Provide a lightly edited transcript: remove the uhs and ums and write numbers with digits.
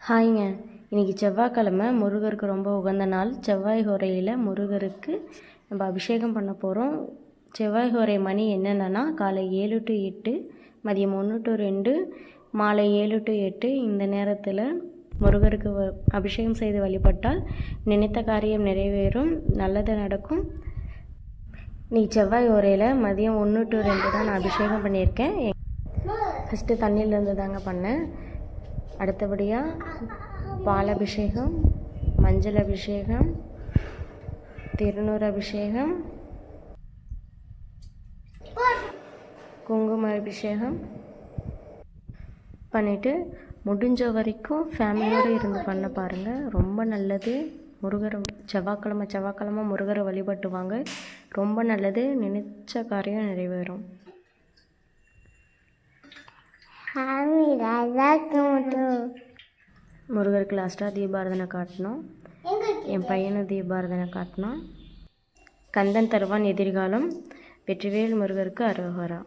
ஹாய்ங்க. இன்றைக்கி செவ்வாய்க்கிழமை, முருகருக்கு ரொம்ப உகந்த நாள். செவ்வாய் ஹோரையில் முருகருக்கு நம்ம அபிஷேகம் பண்ண போகிறோம். செவ்வாய் ஹோரை மணி என்னென்னா காலை 7 to 8, மதியம் 1 to 2, மாலை 7 to 8. இந்த நேரத்தில் முருகருக்கு அபிஷேகம் செய்து வழிபட்டால் நினைத்த காரியம் நிறைவேறும், நல்லது நடக்கும். இன்றைக்கி செவ்வாய் ஹோரையில் மதியம் 1 to 2 தான் நான் அபிஷேகம் பண்ணியிருக்கேன். ஃபஸ்ட்டு தண்ணியிலேருந்து தாங்க பண்ணேன். அடுத்தபடியாக பால் அபிஷேகம், மஞ்சள் அபிஷேகம், திருநூறு அபிஷேகம், குங்கும அபிஷேகம் பண்ணிவிட்டு முடிஞ்ச வரைக்கும் ஃபேமிலியோடு இருந்து பண்ண பாருங்கள், ரொம்ப நல்லது. முருகர் செவ்வாய்க்கிழமை முருகரை வழிபட்டுவாங்க, ரொம்ப நல்லது, நினைச்ச காரியம் நிறைவேறும். முருகருக்கு லாஸ்ட்டாக தீபாரதனை காட்டினோம். என் பையனை தீபாரதனை காட்டினோம். கந்தன் தருவான் எதிர்காலம். வெற்றிவேல் முருகருக்கு அரோகரா.